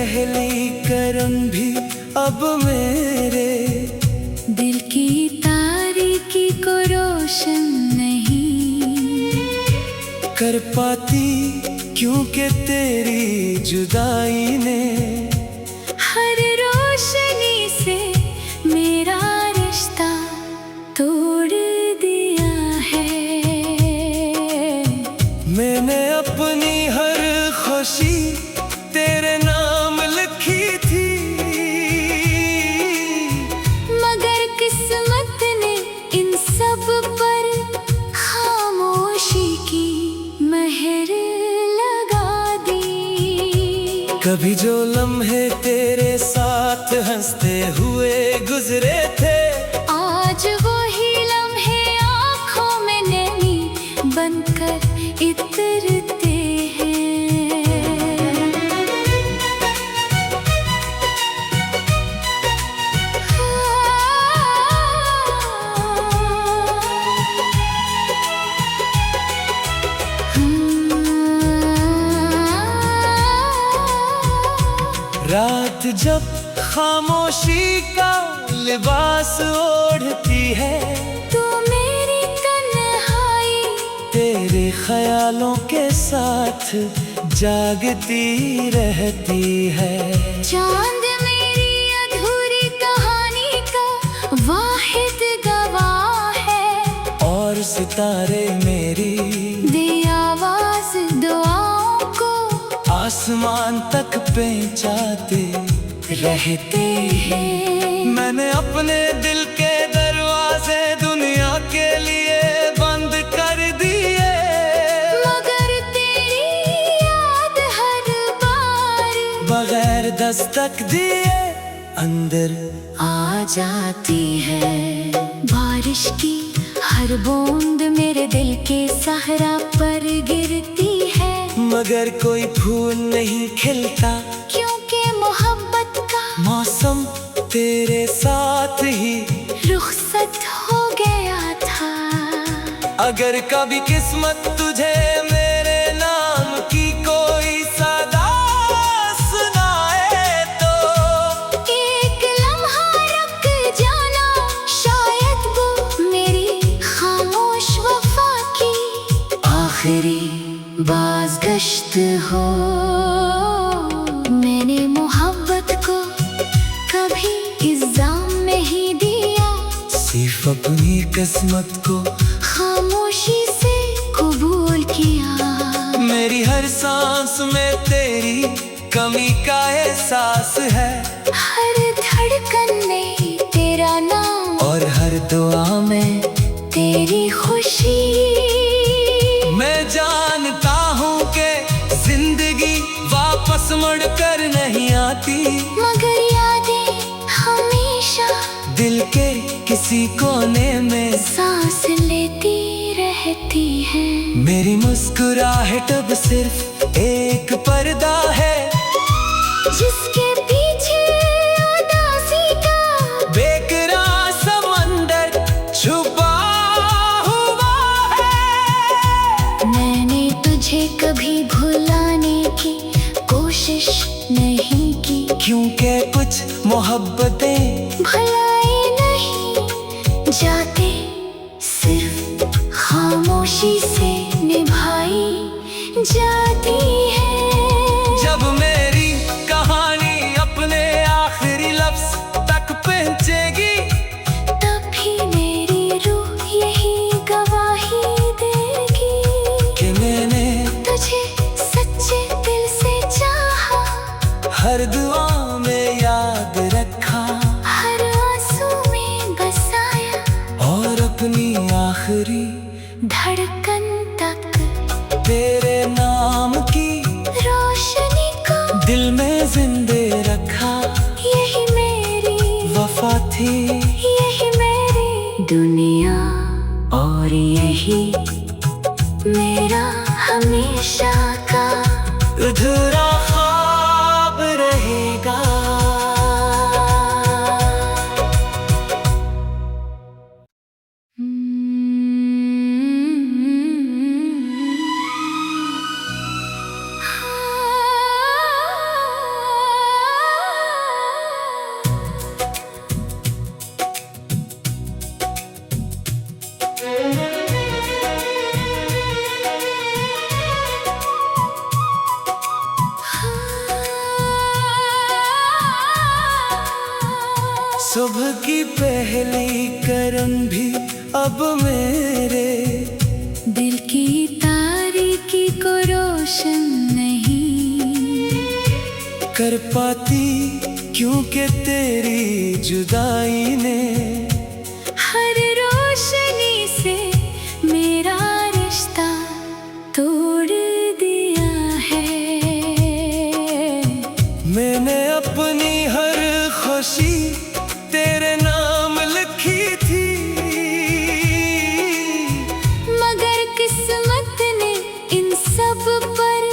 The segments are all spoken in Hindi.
पहली करन भी अब मेरे दिल की तारीकी को रोशन नहीं कर पाती, क्योंकि तेरी जुदाई ने हर रोशनी से मेरा रिश्ता तोड़ दिया है। मैंने अपनी हर खुशी तेरे नाम लिखी थी, मगर किस्मत ने इन सब पर खामोशी की मेहर लगा दी। कभी जो लम्हे तेरे साथ हंसते हुए गुजरे थे, आज वही लम्हे आँखों में नैनी बनकर इतरते हैं। रात जब खामोशी का लिबास ओढ़ती है, तू मेरी तन्हाई तेरे ख्यालों के साथ जागती रहती है। चांद मेरी अधूरी कहानी का वाहिद गवाह है, और सितारे मेरी दे आवाज दुआओं को आसमान तक पहुंचाते रहते हैं। मैंने अपने दिल के दरवाजे दुनिया के लिए बंद कर दिए, मगर तेरी याद हर बार बगैर दस्तक दिए अंदर आ जाती है। बारिश की हर बूंद मेरे दिल के सहरा पर गिरती है, मगर कोई फूल नहीं खिलता, क्योंकि मोहब्बत का मौसम तेरे साथ ही रुखसत हो गया था। अगर कभी किस्मत तुझे मेरे नाम की कोई सदा सुनाए, तो एक लम्हा रुक जाना, शायद वो मेरी खामोश वफा की आखिरी बाज़गश्त हो। मैंने मोहब्बत को कभी इल्जाम नहीं दिया, सिर्फ अपनी किस्मत को खामोशी से कबूल किया। मेरी हर सांस में तेरी कमी का एहसास है, हर धड़कन में तेरा नाम और हर दुआ में तेरी खुशी। मैं जानता हूँ कि जिंदगी वापस मुड़ कर नहीं आती, मगर यादें हमेशा दिल के किसी कोने में सांस लेती रहती है। मेरी मुस्कुराहट अब सिर्फ एक पर्दा है, जिसके पीछे उदासी का बेकरार समंदर छुपा हुआ है। मैंने तुझे कभी भुलाने की कोशिश नहीं की, क्योंकि कुछ मोहब्बतें भुलाए नहीं जाते, सिर्फ खामोशी से निभाई जाती है। जब मेरी कहानी अपने आखिरी लफ्ज तक पहुंचेगी, तब भी मेरी रूह यही गवाही देगी कि मैंने तुझे सच्चे दिल से चाहा, हर दुआ में याद रखा, हर आंसू में बसाया, और अपनी आखिरी धड़कन तक तेरे नाम की रोशनी को दिल में जिंदे रखा। यही मेरी वफा थी, यही मेरी दुनिया, और यही मेरा हमेशा का अधूरा ख्वाब रहेगा। सुबह की पहली करन भी अब मेरे दिल की तारीकी को रोशन नहीं कर पाती, क्योंकि तेरी जुदाई ने हर रोशनी से मेरा रिश्ता तोड़ दिया है। मैंने अपनी हर खुशी तेरे नाम लिखी थी, मगर किस्मत ने इन सब पर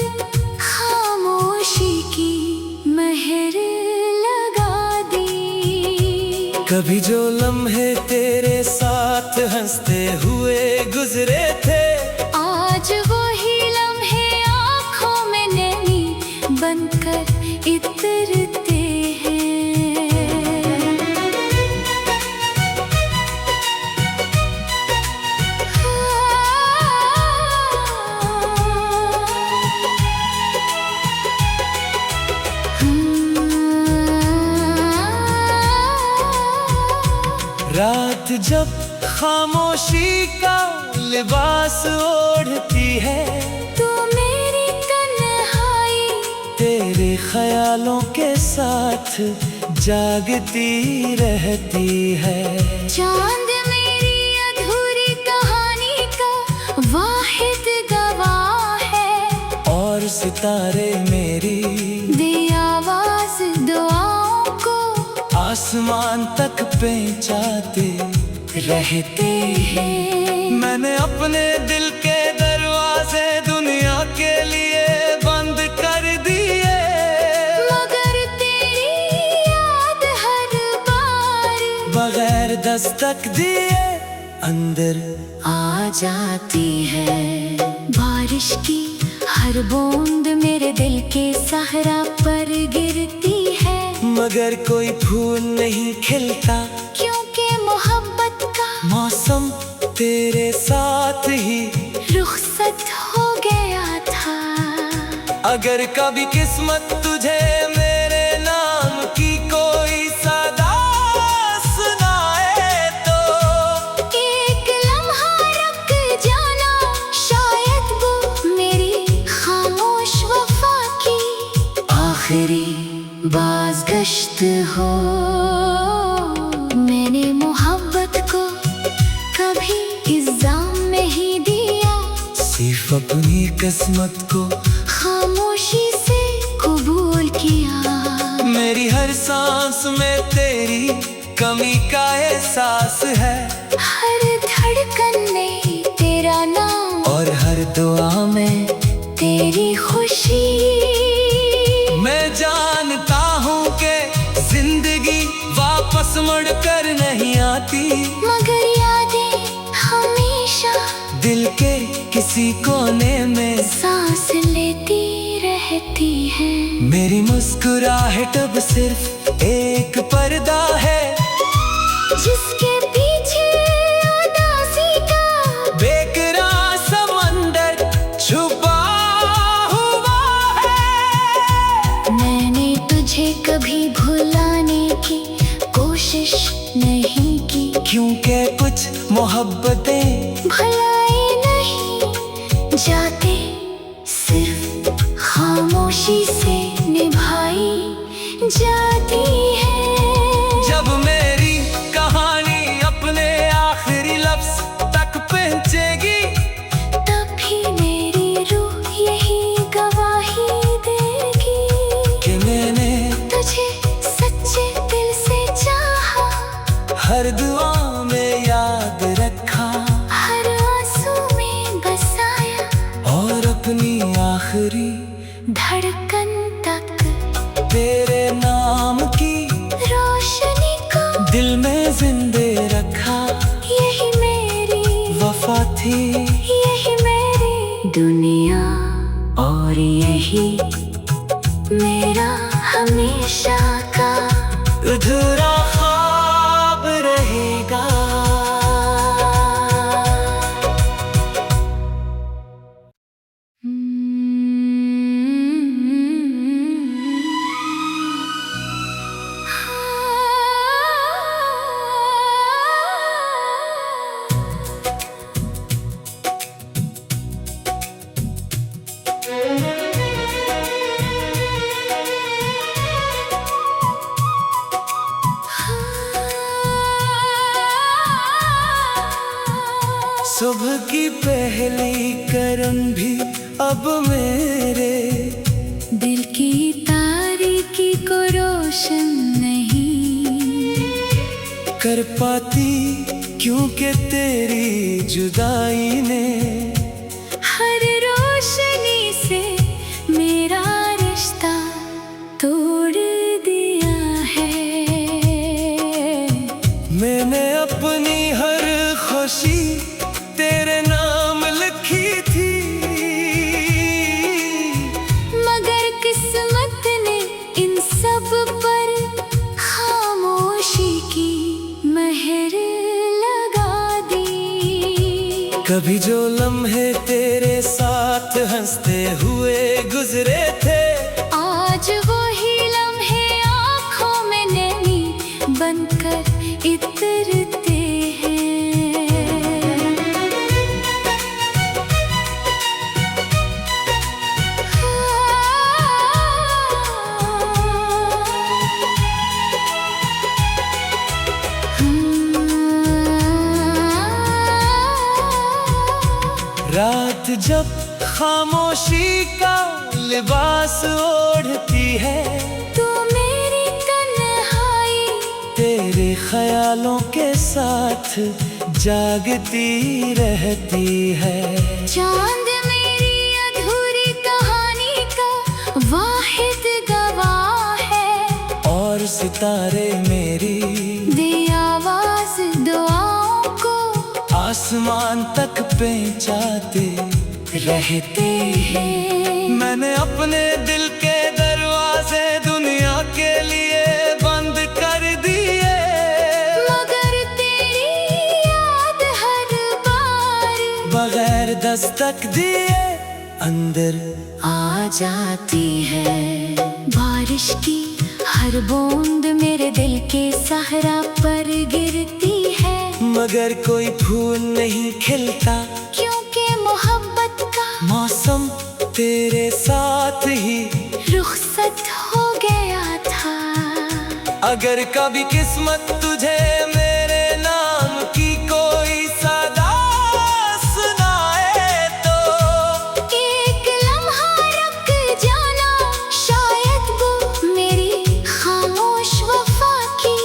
खामोशी की मेहर लगा दी। कभी जो लम्हे तेरे साथ हंसते हुए गुजरे थे, आज वही लम्हे आँखों में नैनी बनकर इतरते हैं। रात जब खामोशी का लिबास ओढ़ती है, तू मेरी तन्हाई तेरे ख्यालों के साथ जागती रहती है। चांद मेरी अधूरी कहानी का वाहिद गवाह है, और सितारे मेरी दे आवाज दुआओं को आसमान तक पहुंचाते रहते हैं। मैंने अपने दिल के दरवाजे दुनिया के लिए बंद कर दिए, मगर तेरी याद हर बार बगैर दस्तक दिए अंदर आ जाती है। बारिश की हर बूंद मेरे दिल के सहरा पर गिरती है, मगर कोई फूल नहीं खिलता, क्योंकि मोहब्बत का मौसम तेरे साथ ही रुखसत हो गया था। अगर कभी किस्मत तुझे मेरे नाम की कोई सदा सुनाए, तो एक लम्हा रुक जाना, शायद वो मेरी खामोश वफा की आखिरी बाज़गश्त हो। मैंने मोहब्बत को कभी इल्जाम नहीं दिया, सिर्फ अपनी किस्मत को खामोशी से कबूल किया। मेरी हर सांस में तेरी कमी का एहसास है, हर धड़कन में तेरा नाम और हर दुआ में तेरी खुशी। मैं जानता हूँ कि जिंदगी वापस मुड़ कर नहीं आती, मगर यादें हमेशा दिल के किसी कोने में सांस लेती रहती है। मेरी मुस्कुराहट अब सिर्फ एक पर्दा है, जिसके पीछे उदासी का बेकरार समंदर छुपा हुआ है। मैंने तुझे कभी भुलाने की कोशिश नहीं की, क्योंकि कुछ मोहब्बतें भुलाई नहीं जाते, सिर्फ खामोशी से निभाई जाती है। जब मेरी कहानी अपने आखिरी लफ्ज तक पहुंचेगी, तब भी मेरी रूह यही गवाही देगी कि मैंने तुझे सच्चे दिल से चाहा, हर दुआ में याद रखा, हर आंसू में बसाया, और अपनी आखिरी धड़कन तक तेरे नाम की रोशनी को दिल में जिंदे रखा। यही मेरी वफा थी, यही मेरी दुनिया, और यही मेरा हमेशा का अधूरा ख्वाब रहेगा। सुबह की पहली किरण भी अब मेरे दिल की तारीकी को रोशन नहीं कर पाती, क्योंकि तेरी जुदाई ने हर रोशनी से मेरा रिश्ता तोड़ दिया है। मैंने अपनी हर खुशी तेरे नाम लिखी थी, मगर किस्मत ने इन सब पर खामोशी की मेहर लगा दी। कभी जो लम्हे तेरे साथ हंसते हुए गुजरे थे, आज वही लम्हे आँखों में नैनी बनकर इतरते हैं। रात जब खामोशी का लिबास ओढ़ती है, तू मेरी तन्हाई तेरे ख्यालों के साथ जागती रहती है। चांद मेरी अधूरी कहानी का वाहिद गवाह है, और सितारे मेरी दे आवाज दुआओं को आसमान तक पहुंचाते रहते हैं। मैंने अपने दिल के दरवाजे दुनिया के लिए बंद कर दिए, मगर तेरी याद हर बार बगैर दस्तक दिए अंदर आ जाती है। बारिश की हर बूंद मेरे दिल के सहरा पर गिरती है, मगर कोई फूल नहीं खिलता, क्योंकि मोहब्बत का मौसम तेरे साथ ही रुखसत हो गया था। अगर कभी किस्मत तुझे मेरे नाम की कोई सदा सुनाए, तो एक लम्हा रुक जाना, शायद वो मेरी खामोश वफा की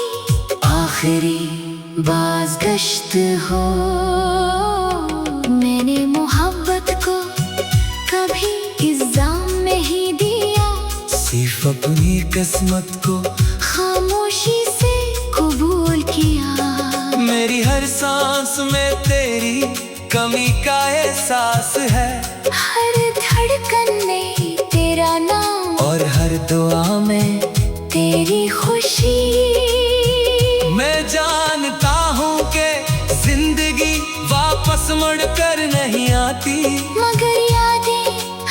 आखिरी बाज़गश्त हो। मैंने मोहब्बत को कभी इल्ज़ाम नहीं दिया, सिर्फ अपनी किस्मत को खामोशी से कबूल किया। मेरी हर सांस में तेरी कमी का एहसास है, हर धड़कन में तेरा नाम और हर दुआ में तेरी खुशी। मैं जानता हूँ कि जिंदगी वापस मुड़ कर नहीं आती, मगर यादें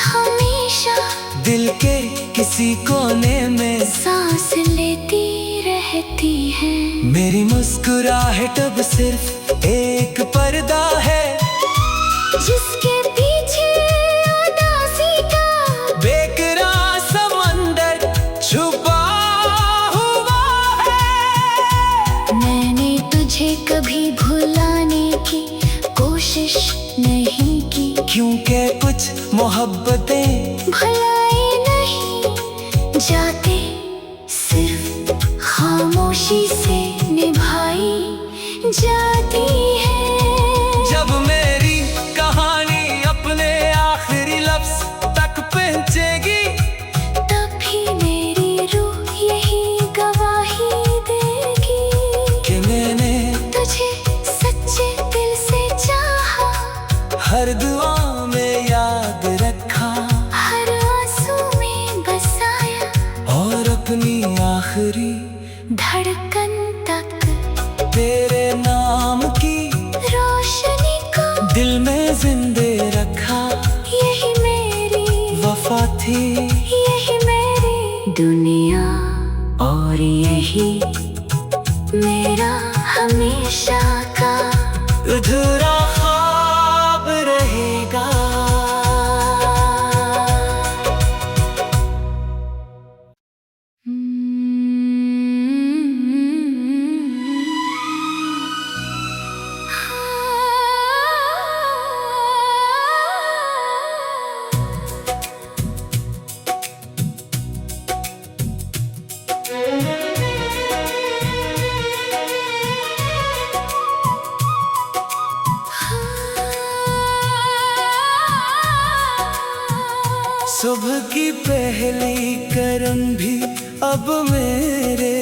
हमेशा दिल के किसी कोने में सांस लेती रहती है। मेरी मुस्कुराहट अब सिर्फ एक पर्दा है, जिसके पीछे उदासी का बेकरार समंदर छुपा हुआ है। मैंने तुझे कभी भुलाने की कोशिश नहीं की, क्योंकि कुछ मोहब्बतें भुलाए नहीं जाते, सिर्फ खामोशी से निभाई जाती है। जब मेरी कहानी अपने आखिरी लफ्ज तक पहुंचेगी, तब भी मेरी रूह यही गवाही देगी कि मैंने तुझे सच्चे दिल से चाहा, हर दुआ में याद रखा, हर आंसू में बसाया, और अपनी आखिरी धड़कन तक तेरे नाम की रोशनी को दिल में जिंदे रखा। यही मेरी वफा थी, यही मेरी दुनिया, और यही मेरा हमेशा का अधूरा ख्वाब रहेगा। सुबह की पहली करन भी अब मेरे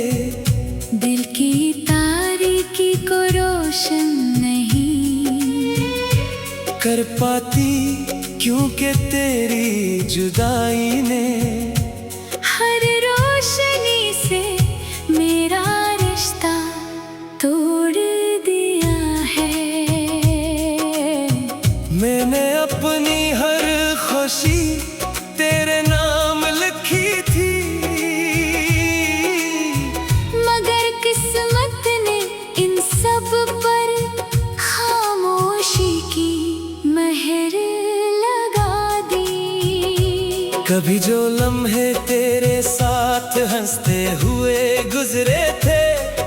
दिल की तारीकी को रोशन नहीं कर पाती, क्योंकि तेरी जुदाई ने हर रोशनी से मेरा रिश्ता तोड़ दिया है। मैंने अपनी हर खुशी तेरे नाम लिखी थी, मगर किस्मत ने इन सब पर खामोशी की मेहर लगा दी। कभी जो लम्हे तेरे साथ हंसते हुए गुजरे थे,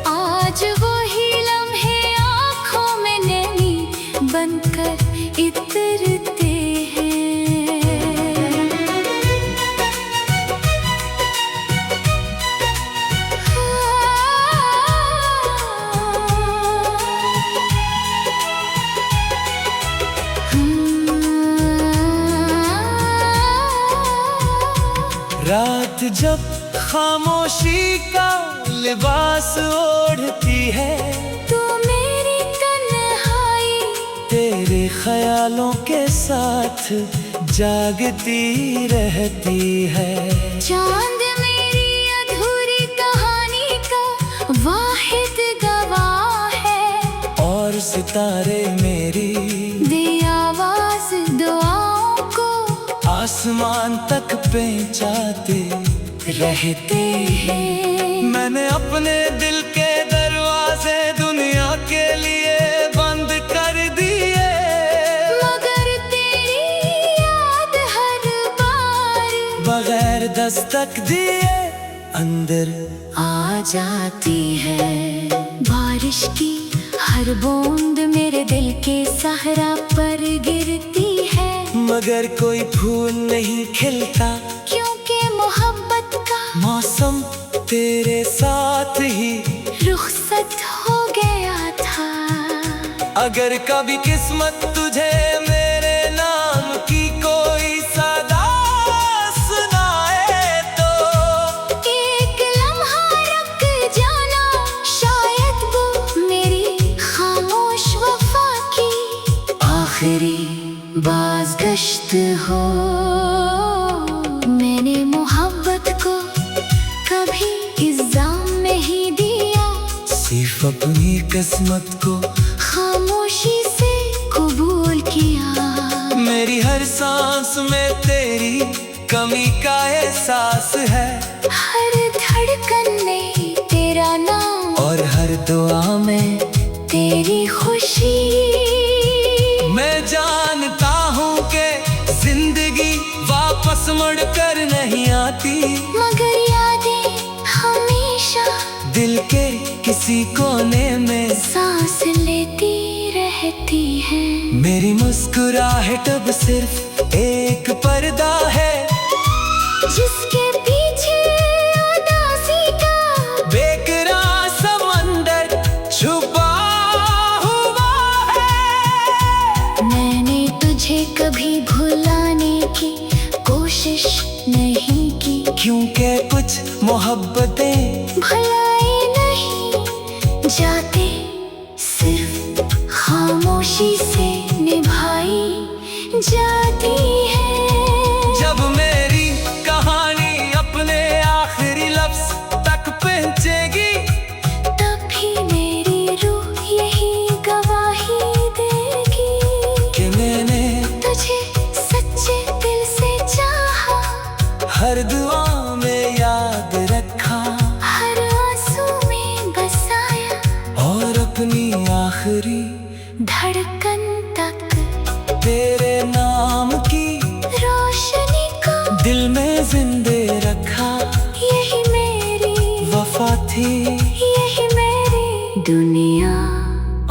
आज वही लम्हे आँखों में नैनी बनकर इतरते हैं। रात जब खामोशी का लिबास ओढ़ती है, तू मेरी तन्हाई तेरे ख्यालों के साथ जागती रहती है। चांद मेरी अधूरी कहानी का वाहिद गवाह है, और सितारे मेरी दे आवाज दुआओं को आसमान तक पहुंचाते रहते हैं। मैंने अपने दिल के दरवाजे दुनिया के लिए बंद कर दिए, मगर तेरी याद हर बार बगैर दस्तक दिए अंदर आ जाती है। बारिश की हर बूंद मेरे दिल के सहरा पर गिरती है, मगर कोई फूल नहीं खिलता, क्योंकि मोहब्बत का मौसम तेरे साथ ही रुखसत हो गया था। अगर कभी किस्मत तुझे मेरे नाम की कोई सदा सुनाए, तो एक लम्हा रुक जाना, शायद वो मेरी खामोश वफा की आखिरी बाज़गश्त हो। मैंने मोहब्बत को कभी इल्जाम नहीं दिया, सिर्फ अपनी किस्मत को खामोशी से कबूल किया। मेरी हर सांस में तेरी कमी का एहसास है, हर धड़कन में तेरा नाम और हर दुआ में तेरी खुशी। मैं जानता हूँ कि जिंदगी वापस मुड़ कर नहीं आती, मगर यादें हमेशा दिल के किसी कोने में सांस लेती रहती है। मेरी मुस्कुराहट अब सिर्फ एक पर्दा है, जिसके पीछे उदासी का बेकरार समंदर छुपा हुआ है। मैंने तुझे कभी भुलाने की कोशिश नहीं की, क्योंकि कुछ मोहब्बतें भुलाए नहीं जाते, सिर्फ खामोशी से निभाई जाती है। जब मेरी कहानी अपने आखिरी लफ्ज तक पहुंचेगी, तब भी मेरी रूह यही गवाही देगी कि मैंने तुझे सच्चे दिल से चाहा, हर दुआ में याद रखा, हर आंसू में बसाया, और अपनी आखिरी धड़कन तक तेरे नाम की रोशनी को दिल में जिंदे रखा। यही मेरी वफा थी, यही मेरी दुनिया,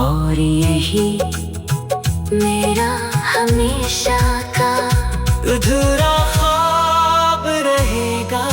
और यही मेरा हमेशा का अधूरा ख्वाब रहेगा।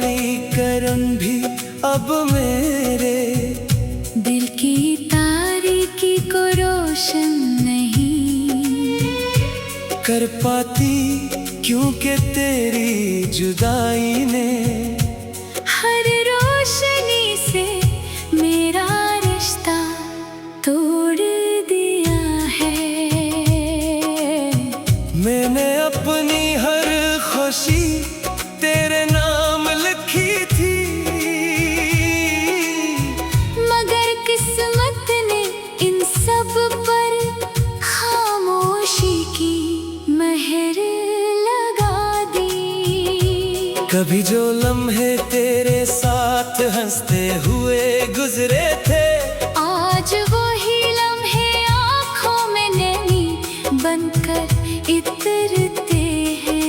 धड़कन भी अब मेरे दिल की तारीकी को रोशन नहीं कर पाती, क्योंकि तेरी जुदाई ने हर रोशनी से मेरा रिश्ता तोड़ दिया है। मैंने अपनी हर खुशी तेरे नाम लिखी थी, मगर किस्मत ने इन सब पर खामोशी की मेहर लगा दी। कभी जो लम्हे तेरे साथ हंसते हुए गुजरे थे, आज वही लम्हे आँखों में नैनी बनकर इतरते हैं।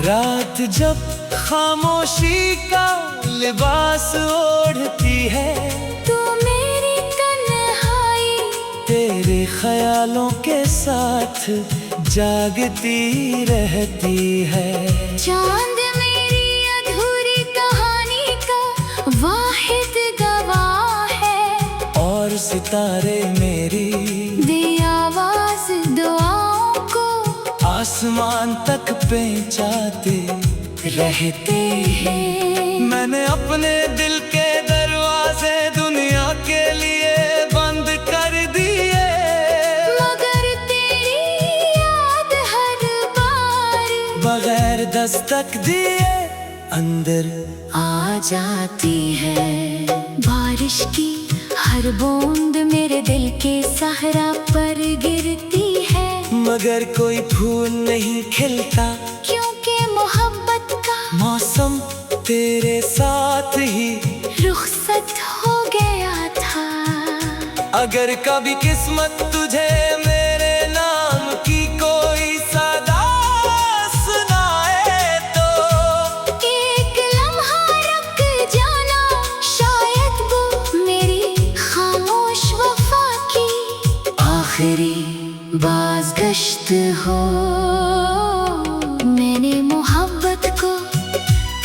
रात जब खामोशी का लिबास ओढ़ती है, तू मेरी तन्हाई तेरे ख्यालों के साथ जागती रहती है। चांद मेरी अधूरी कहानी का वाहिद गवाह है, और सितारे मेरी दे आवाज दुआओं को आसमान तक पहुंचाते रहते हैं। मैंने अपने दिल के दरवाजे दुनिया के लिए बंद कर दिए, मगर तेरी याद हर बार बगैर दस्तक दिए अंदर आ जाती है। बारिश की हर बूंद मेरे दिल के सहरा पर गिरती है, मगर कोई फूल नहीं खिलता, क्योंकि मोहब्बत का मौसम तेरे साथ ही रुखसत हो गया था। अगर कभी किस्मत तुझे मेरे नाम की कोई सदा सुनाए, तो एक लम्हा रुक जाना, शायद वो मेरी खामोश वफा की आखिरी बाज़गश्त हो। मैंने मोहब्बत को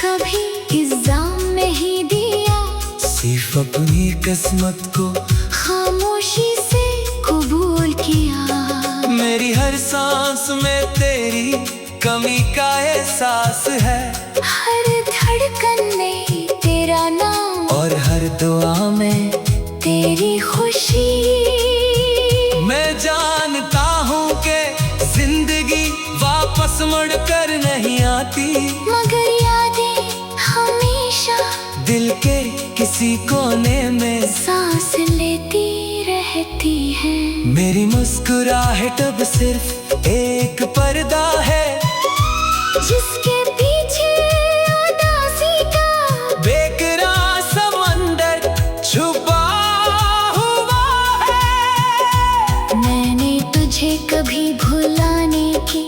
कभी इल्जाम नहीं दिया, सिर्फ अपनी किस्मत को खामोशी से कबूल किया। मेरी हर सांस में तेरी कमी का एहसास है, हर धड़कन में तेरा नाम और हर दुआ में तेरी खुशी। मैं जानता हूँ कि जिंदगी वापस मुड़ कर नहीं आती, मगर यादें हमेशा दिल के किसी कोने में सांस लेती रहती है। मेरी मुस्कुराहट अब सिर्फ एक पर्दा है, जिसके पीछे उदासी का बेकरार समंदर छुपा हुआ है। मैंने तुझे कभी भुलाने की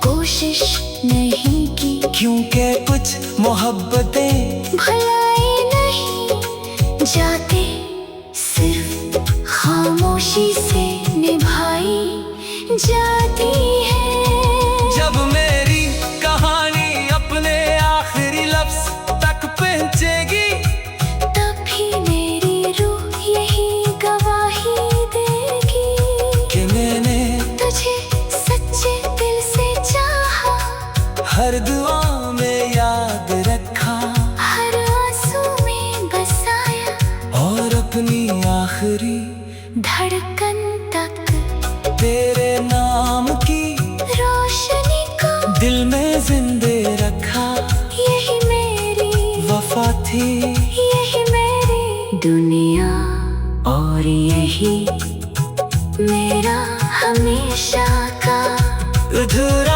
कोशिश नहीं की, क्योंकि कुछ मोहब्बतें भुलाए नहीं जाते, सिर्फ खामोशी से निभाई जाती है। जब मेरी कहानी अपने आखिरी लफ्ज तक पहुंचेगी, तब भी मेरी रूह यही गवाही देगी कि मैंने तुझे सच्चे दिल से चाहा, हर दुआ में याद रखा, हर आंसू में बसाया, और अपनी आखिरी धड़कन तक तेरे नाम की रोशनी को दिल में जिंदे रखा। यही मेरी वफा थी, यही मेरी दुनिया, और यही मेरा हमेशा का अधूरा